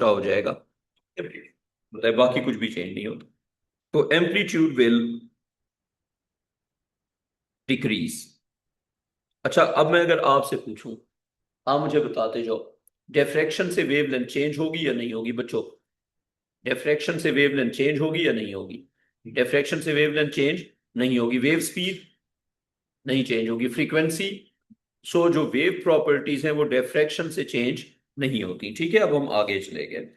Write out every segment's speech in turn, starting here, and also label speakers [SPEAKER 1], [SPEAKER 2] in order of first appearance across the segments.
[SPEAKER 1] पूरा हो जाएगा, मतलब बाकी कुछ भी चेंज नहीं होता। तो एम्पलीट्यूड विल डिक्रीज। अच्छा, अब मैं अगर आपसे पूछूं, आप मुझे बताते जाओ, डिफ्रैक्शन से वेवलेंथ चेंज होगी या नहीं होगी बच्चों? डिफ्रैक्शन से वेवलेंथ चेंज होगी या नहीं होगी? डिफ्रैक्शन से वेवलेंथ चेंज नहीं होगी। वेव स्पीड नहीं चेंज होगी। फ्रीक्वेंसी, सो जो वेव प्रॉपर्टीज हैं वो डिफ्रैक्शन से चेंज नहीं होती। ठीक है, अब हम आगे चले गए।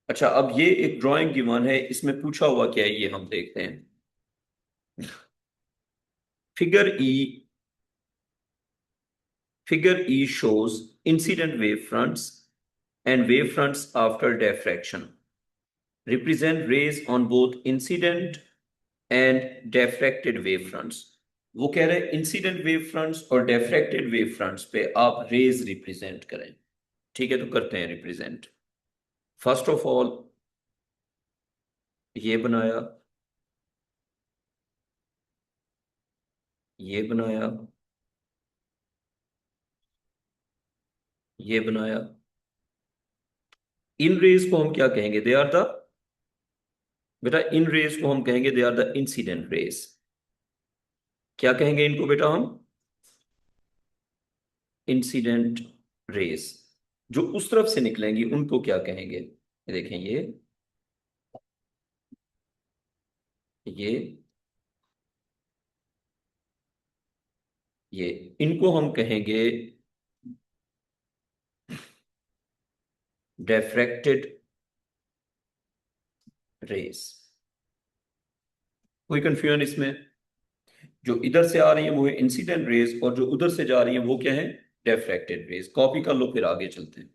[SPEAKER 1] अच्छा, अब ये एक ड्राइंग गिवन है, इसमें पूछा हुआ क्या है ये हम देखते हैं। Figure E, figure E shows incident wave fronts and wave fronts after diffraction. Represent rays on both incident and diffracted wave fronts. वो कह रहे हैं इंसिडेंट वेव फ्रंट्स और डिफ्रैक्टेड वेव फ्रंट्स पे आप रेज रिप्रेजेंट करें। ठीक है, तो करते हैं रिप्रेजेंट। फर्स्ट ऑफ ऑल ये बनाया, ये बनाया, ये बनाया। इन रेज को हम क्या कहेंगे? दे आर द, बेटा इन रेज को हम कहेंगे they are the incident rays. क्या कहेंगे इनको बेटा हम? Incident rays. जो उस तरफ से निकलेंगी उनको क्या कहेंगे? ये देखें, ये ये इनको हम कहेंगे डिफ्रैक्टेड रेज। कोई कंफ्यूजन इसमें? जो इधर से आ रही है वो है इंसिडेंट रेज, और जो उधर से जा रही है वो क्या है? Diffracted raise. कॉपी कर लो, फिर आगे चलते हैं।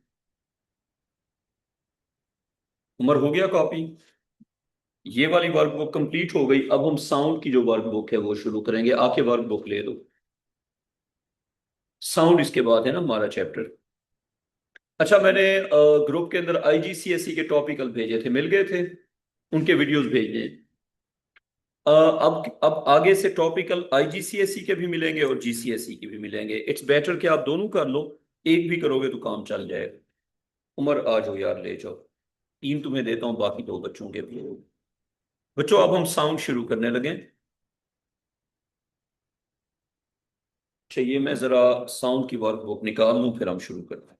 [SPEAKER 1] उम्र हो गया कॉपी? ये वाली वर्कबुक कंप्लीट हो गई। अब हम साउंड की जो वर्कबुक है वो शुरू करेंगे। आके वर्कबुक ले दो। साउंड इसके बाद है ना हमारा चैप्टर। अच्छा, मैंने ग्रुप के अंदर आईजीसीएसई के टॉपिकल भेजे थे, मिल गए थे? उनके वीडियोस भेजे। अब आगे से टॉपिकल आईजीसीएसई के भी मिलेंगे और जीसीएसई के भी मिलेंगे। इट्स बेटर कि आप दोनों कर लो। एक भी करोगे तो काम चल जाएगा। उमर आ जाओ यार, ले जाओ। तीन तुम्हें देता हूँ, बाकी दो बच्चों के भी। बच्चों, अब हम साउंड शुरू करने लगे। चाहिए मैं जरा साउंड की वर्कबुक निकाल लूँ, फिर हम शुरू करते हैं।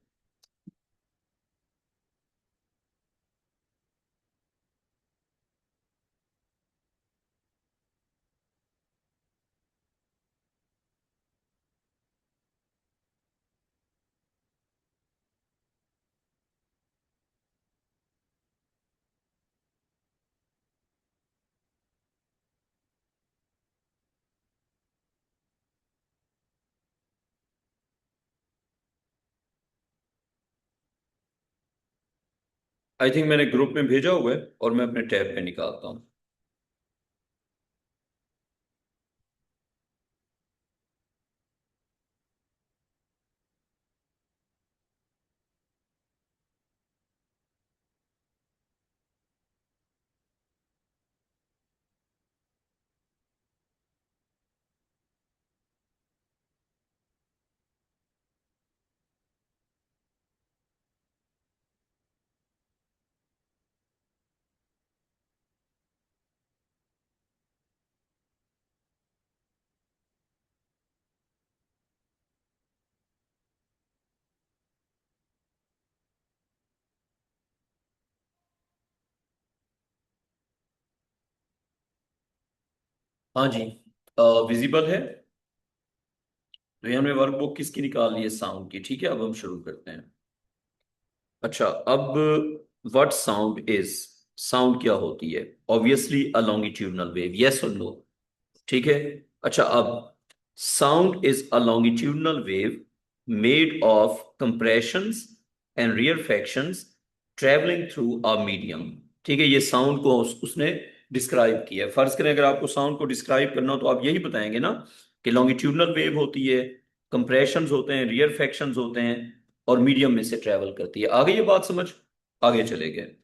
[SPEAKER 1] आई थिंक मैंने ग्रुप में भेजा हुआ है, और मैं अपने टैब पे निकालता हूँ। हाँ जी, विजिबल है। तो ये हमने वर्कबुक किसकी निकाल ली है? साउंड की। ठीक है, अब हम शुरू करते हैं। अच्छा, अब व्हाट साउंड इज? साउंड क्या होती है? Obviously a longitudinal wave, yes और नो? ठीक है। अच्छा, अब sound is a longitudinal wave made of compressions and rarefactions travelling through a medium. ठीक है, ये साउंड को उसने डिस्क्राइब किया है। फर्ज करें अगर आपको साउंड को डिस्क्राइब करना हो तो आप यही बताएंगे ना कि लॉन्गिट्यूडनल वेव होती है, कंप्रेशंस होते हैं, रियरफैक्शंस होते हैं, और मीडियम में से ट्रेवल करती है। आगे ये बात समझ? आगे चले गए।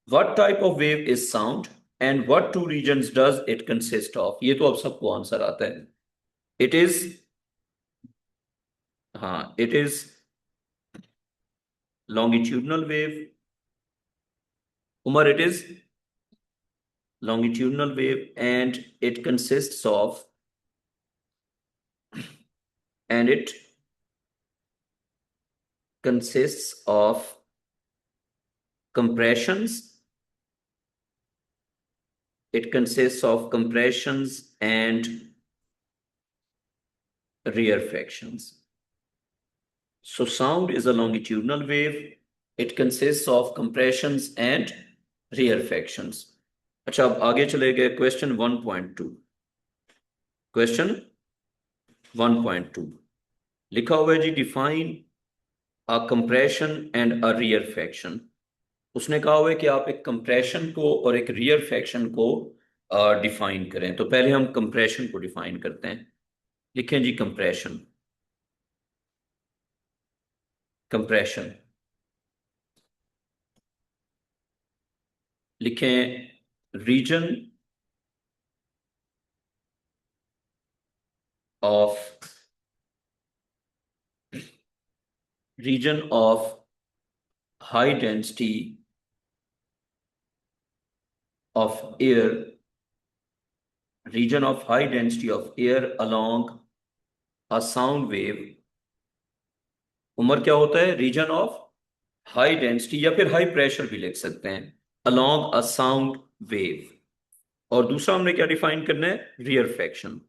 [SPEAKER 1] What type of wave is sound and what two regions does it consist of? ये तो अब सबको आंसर आता है। It is, हाँ, it is longitudinal wave, Umar, it is longitudinal wave and it and it consists of compressions. It consists of compressions and rarefactions. So sound is a longitudinal wave. It consists of compressions and rarefactions. अच्छा, अब आगे चले गए question 1.2। Question 1.2 लिखा हुआ है जी, define a compression and a rarefaction. उसने कहा हुआ है कि आप एक कंप्रेशन को और एक रियरफैक्शन को डिफाइन करें। तो पहले हम कंप्रेशन को डिफाइन करते हैं। लिखें जी कंप्रेशन। कंप्रेशन लिखें region of high density of air, region of high density of air along a sound wave। Umar क्या होता है? रीजन ऑफ हाई डेंसिटी या फिर हाई प्रेशर भी लिख सकते हैं, अलोंग अ साउंड वेव। और दूसरा हमने क्या डिफाइन करना है? Rear faction.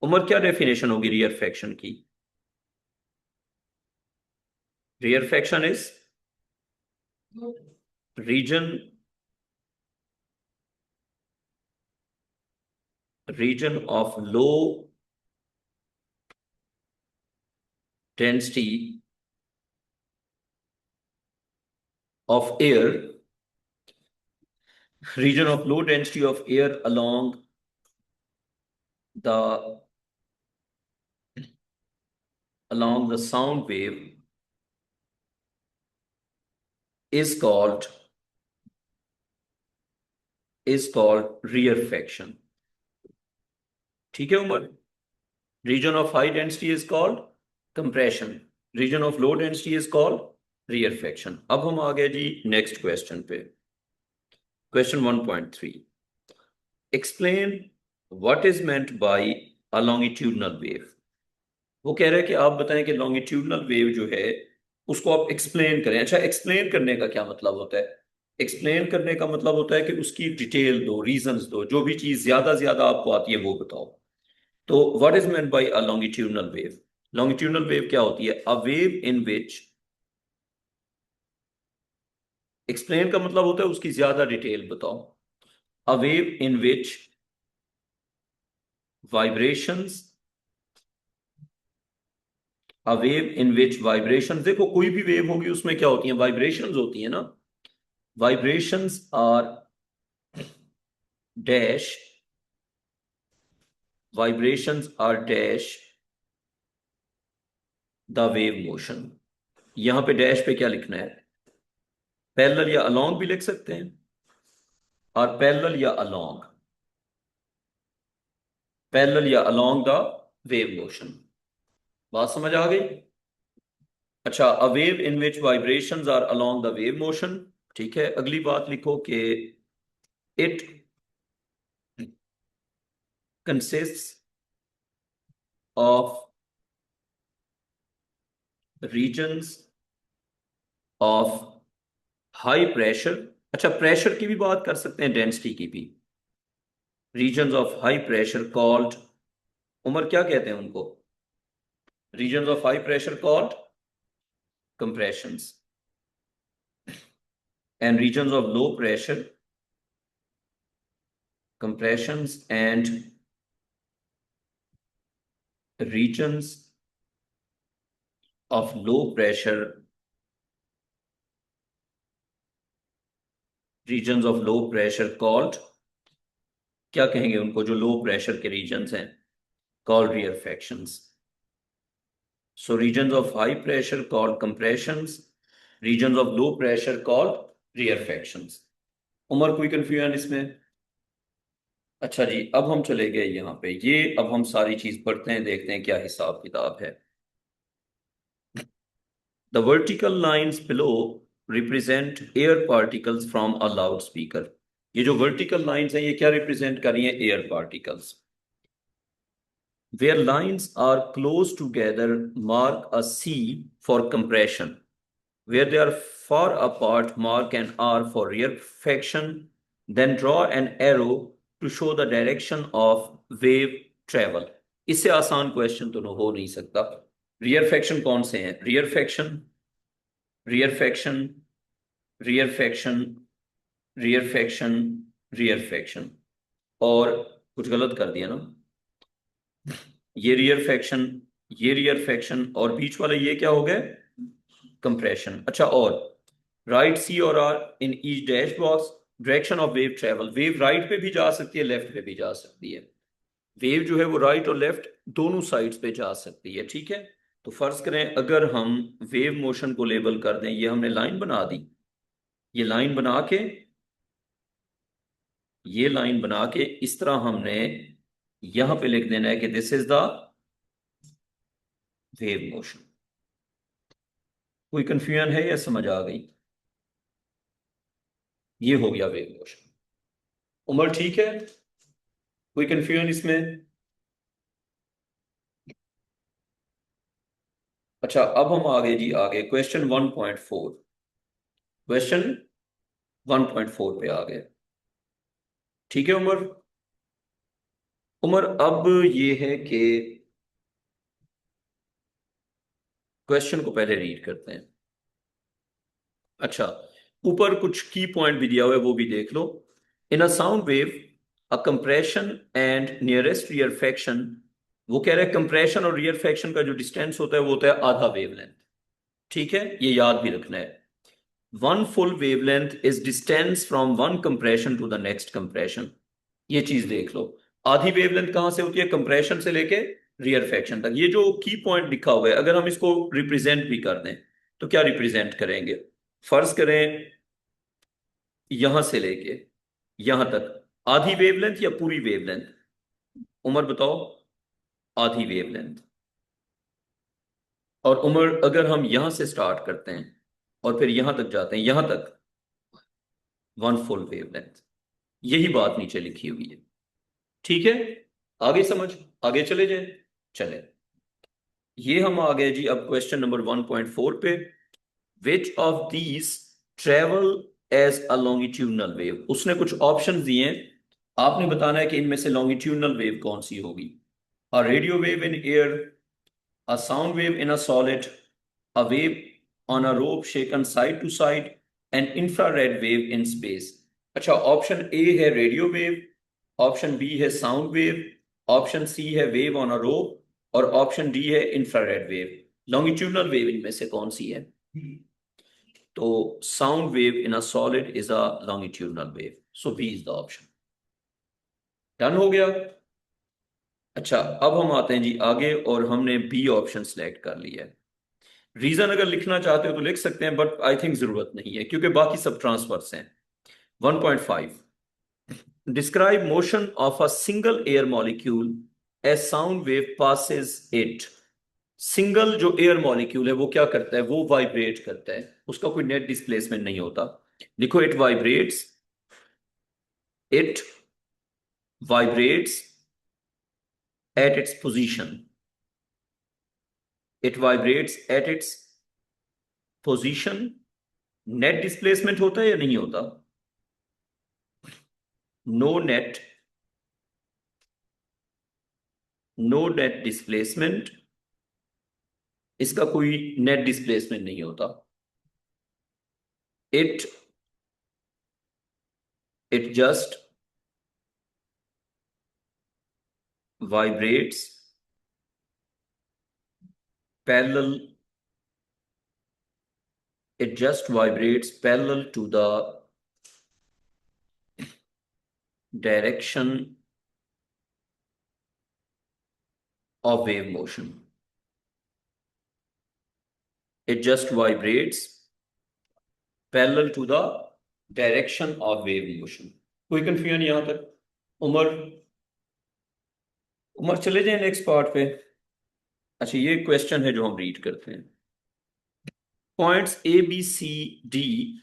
[SPEAKER 1] उमर, क्या डेफिनेशन होगी रियर फैक्शन की? Rarefaction is region of low density of air, region of low density of air the along the sound wave is called rear faction। ठीक है Umar? region of high density is called compression, region of low density is called rear faction। अब हम आ गए जी next question पे। Question 1.3, explain what is meant by a longitudinal wave. वो कह रहे हैं कि आप बताएं कि लॉन्गिट्यूडनल वेव जो है उसको आप एक्सप्लेन करें। अच्छा, एक्सप्लेन करने का क्या मतलब होता है? एक्सप्लेन करने का मतलब होता है कि उसकी डिटेल दो, रीजंस दो, जो भी चीज ज्यादा ज्यादा आपको आती है वो बताओ। तो what is meant by a longitudinal wave? Longitudinal wave क्या होती है? अ वेव इन विच, एक्सप्लेन का मतलब होता है उसकी ज्यादा डिटेल बताओ। अ wave in which vibrations, a wave in which vibrations, देखो कोई भी वेव होगी उसमें क्या होती है? वाइब्रेशंस होती है ना। Vibrations are dash, vibrations are dash the wave motion. यहां पे डैश पे क्या लिखना है? पैरेलल या अलोंग भी लिख सकते हैं, और पैरेलल या अलोंग, पैरेलल या अलोंग द वेव मोशन। बात समझ आ गई? अच्छा, a wave in which vibrations are along the wave motion. ठीक है, अगली बात लिखो कि it consists of regions of high pressure. अच्छा, प्रेशर की भी बात कर सकते हैं, डेंसिटी की भी। Regions of high pressure called, Umar क्या कहते हैं उनको? Regions of high pressure called compressions, and regions of low pressure compressions, and regions of low pressure, regions of low pressure called, क्या कहेंगे उनको जो लो प्रेशर के रीजन्स हैं? called rarefactions। so regions of high pressure called compressions, regions of low pressure called rarefactions। Umar, कोई confusion इसमें? अच्छा जी, अब हम चले गए यहाँ पे, ये अब हम सारी चीज पढ़ते हैं, देखते हैं क्या हिसाब किताब है। The vertical lines below represent air particles from a loud speaker. ये जो वर्टिकल लाइंस हैं ये क्या रिप्रेजेंट कर रही हैं? Air particles. Where lines are close together, mark a C for compression. Where they are far apart, mark an R for rarefaction. Then draw an arrow to show the direction of wave travel. इससे आसान question तो हो नहीं सकता। रियरफेक्शन कौन से हैं? रियरफेक्शन, रियरफेक्शन, रियरफेक्शन, रियरफेक्शन, रियरफेक्शन। और कुछ गलत कर दिया ना? ये रियर फैक्शन, ये रियर फैक्शन, और बीच वाले ये क्या हो गए? कंप्रेशन। अच्छा, और राइट सी और R in each dash box direction of wave travel. Wave right पे भी जा सकती है, लेफ्ट पे भी जा सकती है। वेव जो है वो राइट और लेफ्ट दोनों साइड्स पे जा सकती है, ठीक है। तो फर्ज करें अगर हम वेव मोशन को लेबल कर दें, ये हमने लाइन बना दी, ये लाइन बना के, ये लाइन बना के इस तरह हमने यहां पे लिख देना है कि this is the wave motion. कोई कंफ्यूजन है या समझ आ गई? ये हो गया वेव मोशन। उम्र ठीक है? कोई कंफ्यूजन इसमें? अच्छा, अब हम आगे जी, आगे क्वेश्चन 1.4, क्वेश्चन 1.4 पे आ गए। ठीक है उमर? उमर अब ये है कि क्वेश्चन को पहले रीड करते हैं। अच्छा, ऊपर कुछ की पॉइंट भी दिया हुआ है, वो भी देख लो। In a sound wave, a compression and nearest rarefaction. वो कह रहे हैं कंप्रेशन और रियरफेक्शन का जो डिस्टेंस होता है वो होता है आधा वेवलेंथ। ठीक है, ये याद भी रखना है। One full wavelength is distance from one compression to the next compression. ये चीज देख लो। आधी वेवलेंथ कहां से होती है? कंप्रेशन से लेके रियरफेक्शन तक। ये जो की पॉइंट लिखा हुआ है, अगर हम इसको रिप्रेजेंट भी कर दें तो क्या रिप्रेजेंट करेंगे? फर्ज करें यहां से लेके यहां तक आधी वेवलेंथ या पूरी वेवलेंथ? उमर बताओ। आधी वेवलेंथ। और उमर अगर हम यहां से स्टार्ट करते हैं और फिर यहां तक जाते हैं, यहां तक वन फुल वेवलेंथ। यही बात नीचे लिखी हुई है, ठीक है। आगे समझ, आगे चले जाए। चले, ये हम आ गए जी अब क्वेश्चन नंबर 1.4 पे। Which of these travel as a longitudinal wave? उसने कुछ ऑप्शन दिए हैं, आपने बताना है कि इनमें से लॉन्गिट्यूडनल वेव कौन सी होगी। A radio wave in air, a sound wave in a solid, a wave on a rope shaken side to side, an infrared wave in space. अच्छा, ऑप्शन ए है रेडियो वेव, ऑप्शन बी है sound wave, option C है wave on a rope, और option D है infrared wave. Longitudinal wave इनमें से कौन सी है? तो sound wave in a solid is a longitudinal wave, so B is the option. Done हो गया। अच्छा, अब हम आते हैं जी आगे, और हमने बी ऑप्शन सेलेक्ट कर लिया है। रीजन अगर लिखना चाहते हो तो लिख सकते हैं, बट आई थिंक जरूरत नहीं है क्योंकि बाकी सब ट्रांसफर्स हैं। 1.5, describe motion of a single air molecule as sound wave passes it. Single जो एयर मॉलिक्यूल है वो क्या करता है? वो वाइब्रेट करता है, उसका कोई नेट डिस्प्लेसमेंट नहीं होता। लिखो, it vibrates, it vibrates at its position. It vibrates at its position. Net displacement होता है या नहीं होता? No net, no net displacement, इसका कोई नेट डिस्प्लेसमेंट नहीं होता। It it just vibrates parallel, it just vibrates parallel to the direction of wave motion. It just vibrates parallel to the direction of wave motion. कोई confusion यहां तक? उमर, उमर चले जाए next part पे। अच्छा, ये क्वेश्चन है जो हम रीड करते हैं। Points A, B, C, D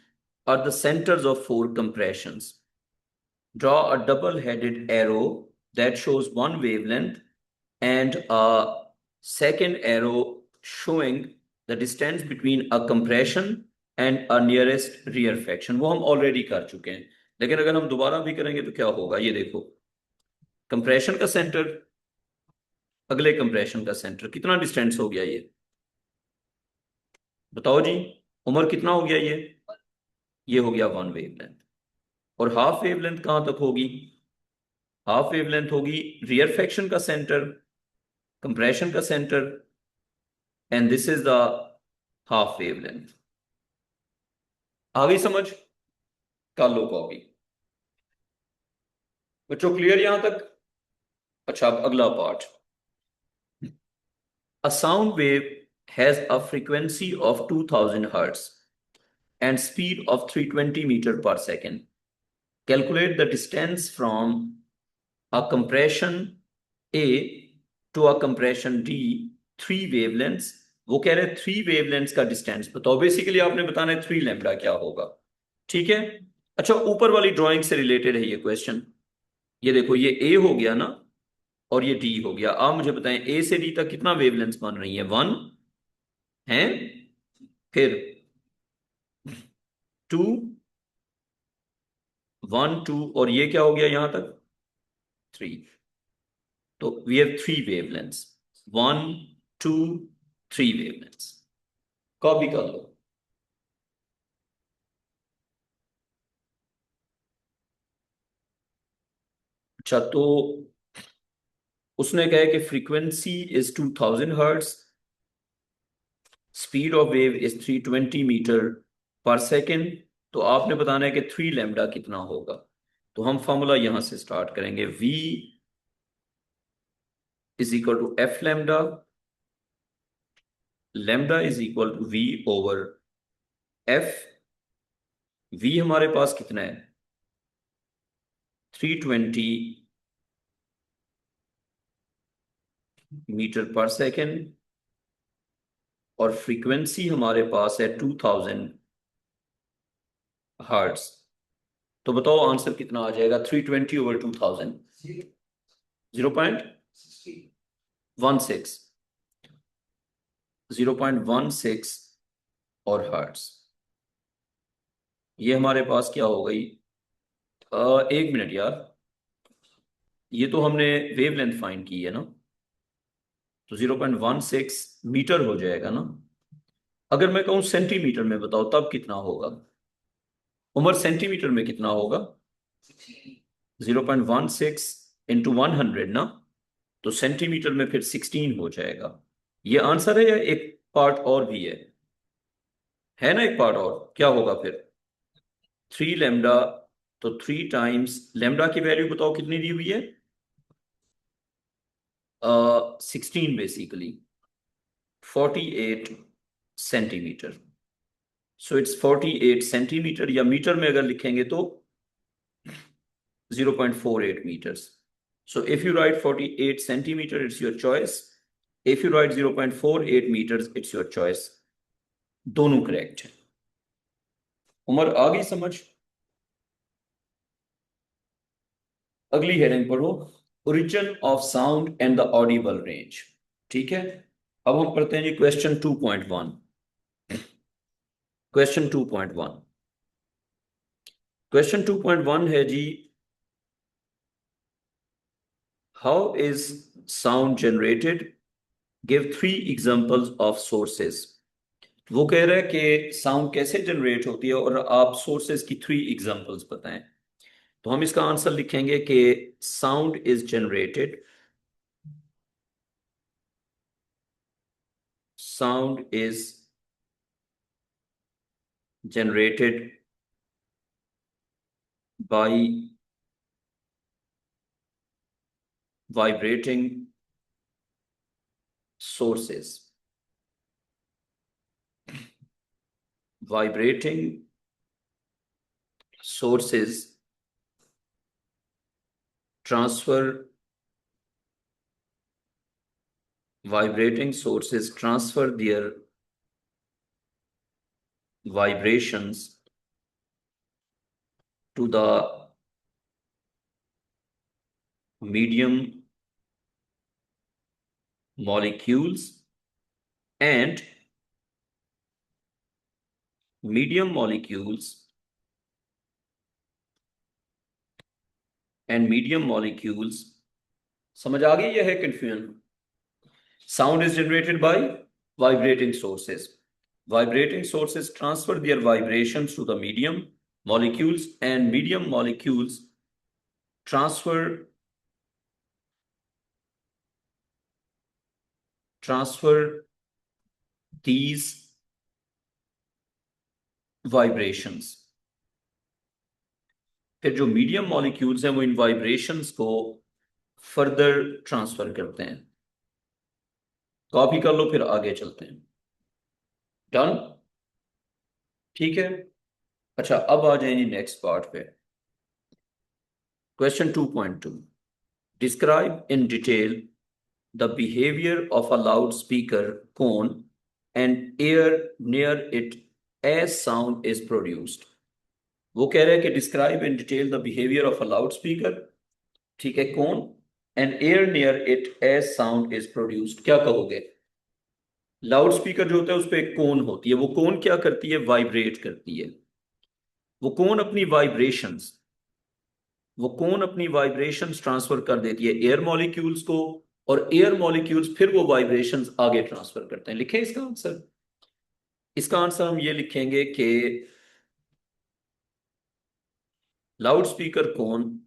[SPEAKER 1] are the centers of four compressions. Draw a double-headed arrow that shows one wavelength and a second arrow showing the distance between a compression and a nearest rarefaction. वो हम already कर चुके हैं, लेकिन अगर हम दोबारा भी करेंगे तो क्या होगा, ये देखो। कंप्रेशन का सेंटर, अगले कंप्रेशन का सेंटर, कितना डिस्टेंस हो गया ये, बताओ जी। उम्र कितना हो गया ये हो गया वन वेवलेंथ। और हाफ वेवलेंथ कहां तक होगी, हाफ वेवलेंथ होगी रियरफेक्शन का सेंटर, कंप्रेशन का centre, and this is the half wavelength. आ गई समझ, कर लो कॉपी बच्चों, क्लियर यहां तक। अच्छा, अब अगला part. A sound wave has a frequency of 2000 hertz and speed of 320 meter per second. Calculate the distance from a compression A to a compression D, three wavelengths. वो कह रहे हैं थ्री वेवलेंथ्स का डिस्टेंस बताओ। Basically आपने बताना है three lambda क्या होगा, ठीक है। अच्छा, ऊपर वाली ड्राइंग से रिलेटेड है ये क्वेश्चन। ये देखो, ये ए हो गया ना, और ये डी हो गया। आप मुझे बताएं ए से डी तक कितना वेवलेंथ बन रही है, वन है, फिर टू, वन टू, और ये क्या हो गया यहां तक, थ्री। तो we have three wavelengths, one, two, three wavelengths. Copy कर लो। अच्छा, तो उसने कहा कि frequency is 2000 hertz, speed of wave is 320 metre per second. तो आपने बताना है कि थ्री लैम्डा कितना होगा। तो हम फॉर्मूला यहां से स्टार्ट करेंगे। v is equal to F lambda, lambda is equal to v over F. v हमारे पास कितना है, 320 मीटर पर सेकेंड, और फ्रीक्वेंसी हमारे पास है 2000 हर्ट्ज। तो बताओ आंसर कितना आ जाएगा, 320 ओवर 2000, 0.16, 0.16 और हर्ट्ज। ये हमारे पास क्या हो गई, एक मिनट यार, ये तो हमने वेवलेंथ फाइंड की है ना, तो 0.16 मीटर हो जाएगा ना। अगर मैं कहूं सेंटीमीटर में बताओ तब कितना होगा, उमर सेंटीमीटर में कितना होगा, 0.16 इंटू 100 ना, तो सेंटीमीटर में फिर 16 हो जाएगा। ये आंसर है या एक पार्ट और भी है ना, एक पार्ट और क्या होगा फिर, थ्री लेमडा। तो थ्री टाइम्स लेमडा की वैल्यू बताओ कितनी दी हुई है, 16 basically, 48 centimetre. So it's 48 centimetre, या मीटर में अगर लिखेंगे तो 0.48 meters. So if you write 48 centimeter, it's your choice. If you write 0.48 meters, it's your choice. दोनों करेक्ट है। उमर आ गई समझ। अगली हेडिंग पढ़ो, origin of sound and the Audible range. ठीक है, अब हम पढ़ते हैं जी क्वेश्चन 2.1। क्वेश्चन 2.1, क्वेश्चन 2.1 है जी, how is sound generated, give three examples of sources. वो कह रहा है कि साउंड कैसे जनरेट होती है और आप सोर्सेज की थ्री एग्जांपल्स बताएं। तो हम इसका आंसर लिखेंगे कि sound is generated, sound is generated by vibrating sources, vibrating sources transfer, vibrating sources transfer their vibrations to the medium molecules and medium molecules समझ आ गई? यह है confusion? Sound is generated by vibrating sources. Vibrating sources transfer their vibrations to the medium molecules, and medium molecules transfer these vibrations. फिर जो medium molecules हैं वो इन vibrations को फर्दर ट्रांसफर करते हैं. कॉपी कर लो, फिर आगे चलते हैं. डन? ठीक है. अच्छा, अब आ जाएंगे नेक्स्ट पार्ट पे. Question 2.2. Describe in detail the behavior of a loudspeaker cone and air near it as sound is produced. वो कह रहे हैं कि describe in detail the behavior of a loudspeaker, ठीक है, cone and air near it as sound is produced. क्या कहोगे? Loud speaker जो होता है उस पर एक कोन होती है. वो कोन क्या करती है? वाइब्रेट करती है. वो कोन अपनी वाइब्रेशंस ट्रांसफर कर देती है एयर मॉलिक्यूल्स को, और एयर मॉलिक्यूल्स फिर वो वाइब्रेशंस आगे ट्रांसफर करते हैं. लिखें इसका आंसर. इसका आंसर हम ये लिखेंगे कि loud speaker cone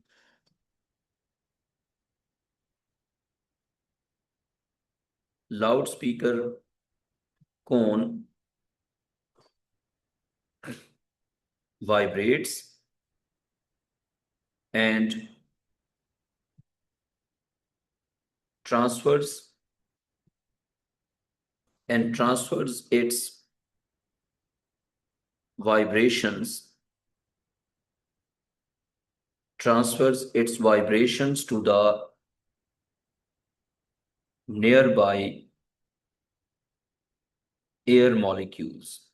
[SPEAKER 1] vibrates and transfers its vibrations to the nearby air molecules.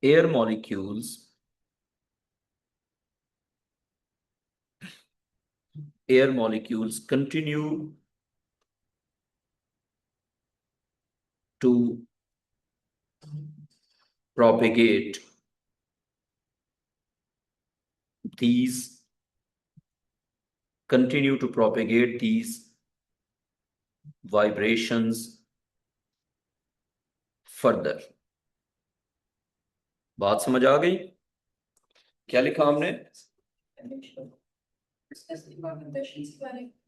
[SPEAKER 1] Air molecules continue to propagate these vibrations further. बात समझ आ गई? क्या लिखा हमने?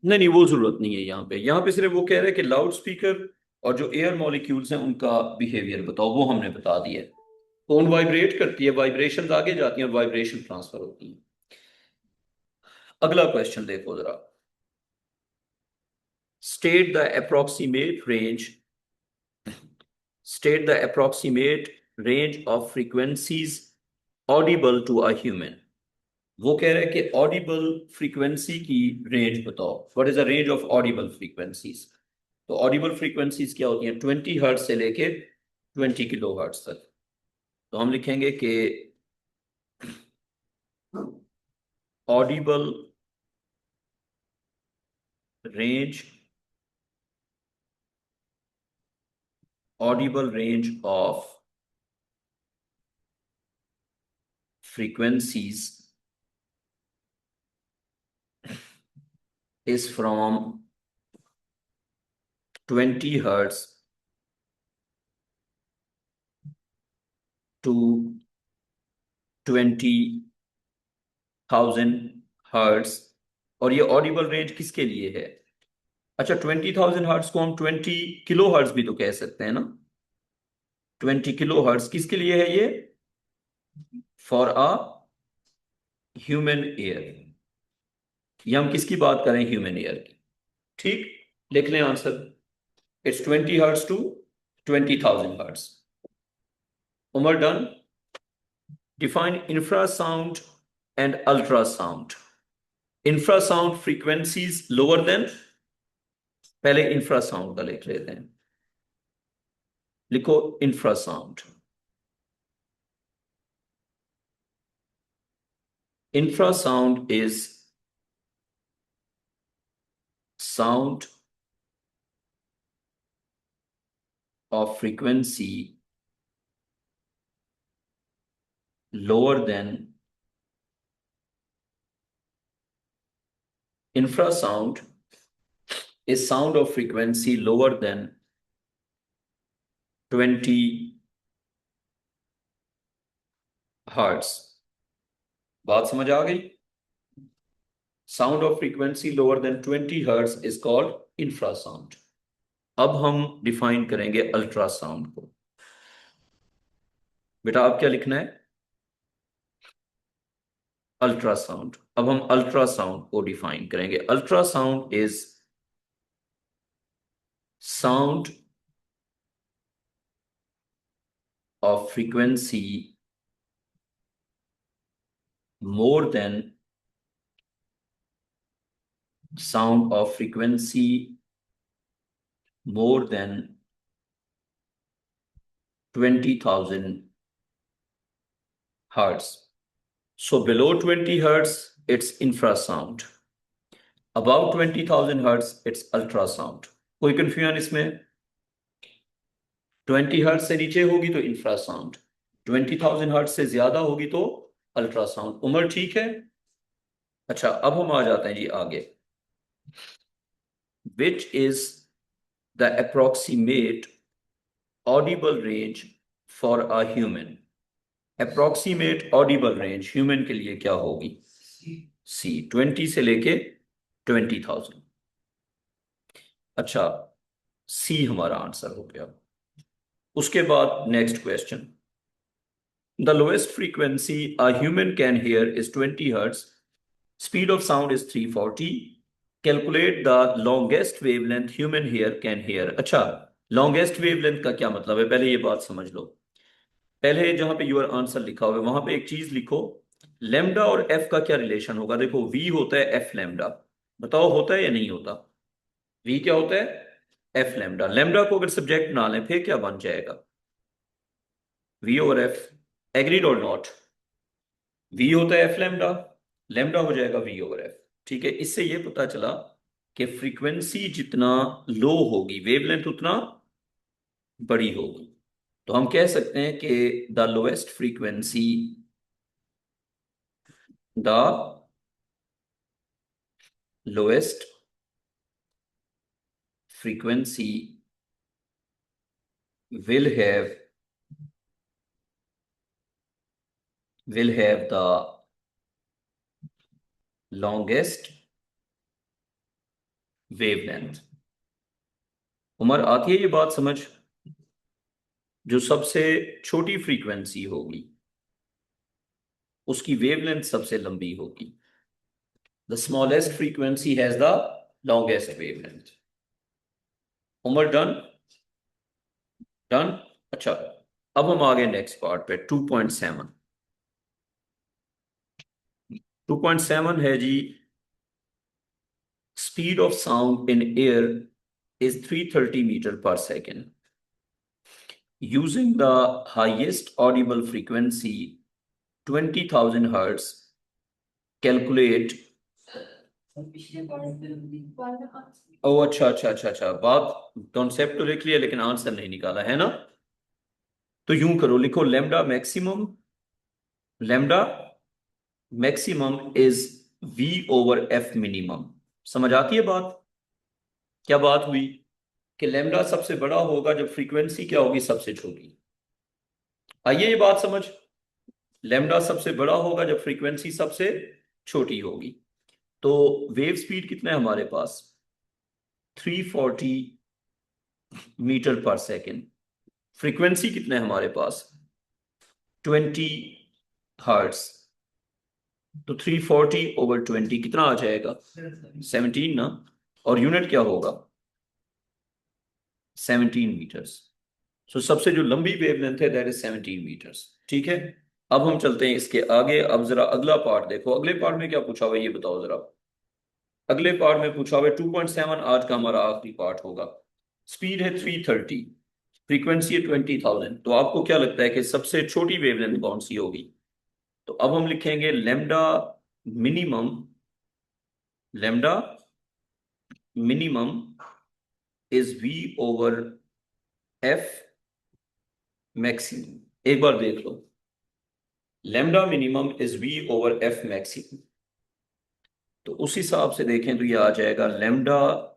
[SPEAKER 1] नहीं, वो जरूरत नहीं है यहाँ पे सिर्फ वो कह रहे हैं कि लाउड स्पीकर और जो एयर मॉलिक्यूल्स हैं उनका बिहेवियर बताओ. वो हमने बता दिया है. कौन वाइब्रेट करती है, वाइब्रेशन आगे जाती हैं और वाइब्रेशन ट्रांसफर होती है. अगला क्वेश्चन देखो जरा. State the approximate range of frequencies audible to a human. वो कह रहे हैं कि ऑडिबल फ्रीक्वेंसी की रेंज बताओ. What is the range of audible frequencies? तो ऑडिबल फ्रीक्वेंसीज क्या होती हैं? 20 हर्ट्ज से लेके 20 किलो हर्ट्ज तक. तो हम लिखेंगे कि Audible range of frequencies is from 20 hertz to 20,000 hertz. और ये ऑडिबल रेंज किसके लिए है? अच्छा, 20,000 हर्ट्ज को हम 20 किलो हर्ट्ज भी तो कह सकते हैं ना. 20 किलो हर्ट्ज किसके लिए है? ये फॉर अ ह्यूमन ईयर. ये हम किसकी बात करें? ह्यूमन ईयर की. ठीक, लिख लें answer. It's 20 hertz to 20,000 hertz. Umar, done? Define infrasound and ultrasound. Infrasound frequencies lower than. पहले इंफ्रासाउंड का लिख लेते हैं. लिखो infrasound. Infrasound is sound of frequency lower than infrasound is sound of frequency lower than 20 hertz। बात समझ आ गई? Sound of frequency lower than 20 hertz is called infrasound. अब हम डिफाइन करेंगे अल्ट्रासाउंड को। बेटा आप क्या लिखना है? अल्ट्रासाउंड। अब हम अल्ट्रासाउंड को डिफाइन करेंगे। Ultrasound is sound of frequency more than sound of frequency more than 20,000 hertz. So below 20 hertz, it's infrasound. Above 20,000 hertz, it's ultrasound. कोई कंफ्यूजन इसमें? 20 हर्ट्ज से नीचे होगी तो इंफ्रासाउंड, 20,000 हर्ट्ज से ज्यादा होगी तो अल्ट्रासाउंड। उम्र ठीक है? अच्छा अब हम आ जाते हैं जी आगे। Which is the approximate audible range for a human? Approximate audible range human के लिए क्या होगी? C 20 से लेके 20,000। अच्छा C हमारा आंसर हो गया। उसके बाद next question. The lowest frequency a human can hear is 20 hertz. Speed of sound is 340. Calculate the longest wavelength human hair can hear. अच्छा longest wavelength का क्या मतलब है? पहले ये बात समझ लो। पहले जहां पे यूर आंसर लिखा हुआ है वहां पे एक चीज लिखो, लेमडा और एफ का क्या रिलेशन होगा। देखो वी होता है एफ लेमडा, बताओ होता है या नहीं होता? वी क्या होता है? F lambda. लेमडा को अगर सब्जेक्ट ना लें फिर क्या बन जाएगा? V over F. एग्रीड और नॉट? वी होता है एफ लेमडा, लेमडा हो जाएगा वी ओवर एफ। ठीक है, इससे ये पता चला कि फ्रीक्वेंसी जितना लो होगी वेवलेंथ उतना बड़ी होगी। तो हम कह सकते हैं कि the lowest frequency, the lowest frequency will have the longest wavelength। Umar आती है ये बात समझ? जो सबसे छोटी फ्रीक्वेंसी होगी उसकी वेवलेंथ सबसे लंबी होगी। The smallest frequency has the longest wavelength. Umar done? Done. अच्छा अब हम आ गए नेक्स्ट पार्ट पे 2.7। 2.7 है जी, speed of sound in air is 330 meter per second. Using the highest audible frequency 20,000 hertz, calculate। ओ अच्छा, बात कॉन्सेप्ट तो लिख लिया लेकिन आंसर नहीं निकाला है ना। तो यूं करो, लिखो lambda maximum. Lambda maximum is we over F minimum. समझ आती है बात? क्या बात हुई कि लेमडा सबसे बड़ा होगा जब फ्रीक्वेंसी क्या होगी? सबसे छोटी। आइए ये बात समझ। लेमडा सबसे बड़ा होगा जब फ्रीक्वेंसी सबसे छोटी होगी। तो वेव स्पीड कितना है हमारे पास? 340 मीटर पर सेकेंड। फ्रीक्वेंसी कितना है हमारे पास? 20 हर्ट्स। तो 340 ओवर 20 कितना आ जाएगा? 17 ना। और यूनिट क्या होगा? 17 मीटर्स। सो सबसे जो लंबी वेवलेंथ है दैट इज 17 मीटर्स। ठीक है, अब हम चलते हैं इसके आगे। अब जरा अगला पार्ट देखो। अगले पार्ट में क्या पूछा हुआ है ये बताओ जरा। अगले पार्ट में पूछा हुआ है 2.7 आज का हमारा आखिरी पार्ट होगा। स्पीड है 330। फ्रीक्वेंसी है 20,000, तो आपको क्या लगता है कि सबसे छोटी वेवलेंथ कौन सी होगी? तो अब हम लिखेंगे lambda minimum, lambda minimum is we over f maximum. एक बार देख लो, lambda minimum is we over f maximum. तो उस हिसाब से देखें तो ये आ जाएगा lambda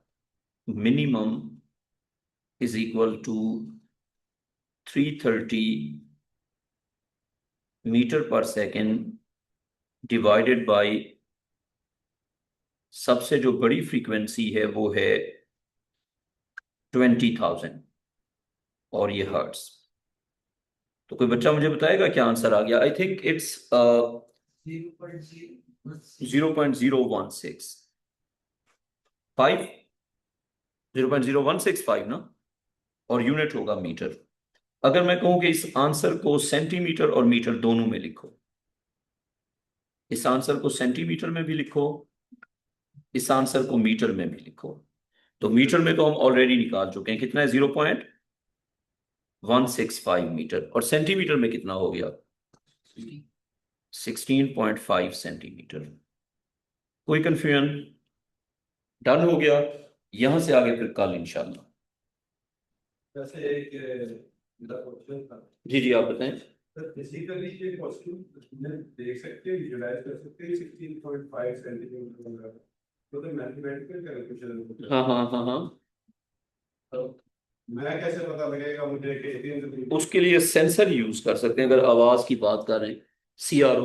[SPEAKER 1] minimum is equal to 330 metre per second divided by सबसे जो बड़ी फ्रीक्वेंसी है वो है 20,000, और ये हर्ट्स। तो कोई बच्चा मुझे बताएगा क्या आंसर आ गया? आई थिंक इट्स 0.0165, 0.0165 ना, और यूनिट होगा मीटर। अगर मैं कहूं कि इस आंसर को सेंटीमीटर और मीटर दोनों में लिखो, इस आंसर को सेंटीमीटर में भी लिखो, इस आंसर को मीटर में भी लिखो, तो मीटर में तो हम ऑलरेडी निकाल चुके हैं, कितना है? 0.165 मीटर। और सेंटीमीटर में कितना हो गया? 16.5 सेंटीमीटर। कोई कंफ्यूजन? डन हो गया। यहां से आगे फिर कल इंशाल्लाह।
[SPEAKER 2] जैसे एक मेरा क्वेश्चन था।
[SPEAKER 1] जी जी, आप बताएं।
[SPEAKER 2] सर फिजिकली ये क्वेश्चन देख सकते हैं, विजुलाइज कर सकते हैं 16.5 सेंटीमीटर होगा, तो मैथमेटिकल कैलकुलेशन।
[SPEAKER 1] हाँ हाँ हाँ हाँ,
[SPEAKER 2] तो मैं कैसे पता लगेगा मुझे कि 18
[SPEAKER 1] उसके लिए सेंसर यूज कर सकते हैं। अगर आवाज की बात करें, CRO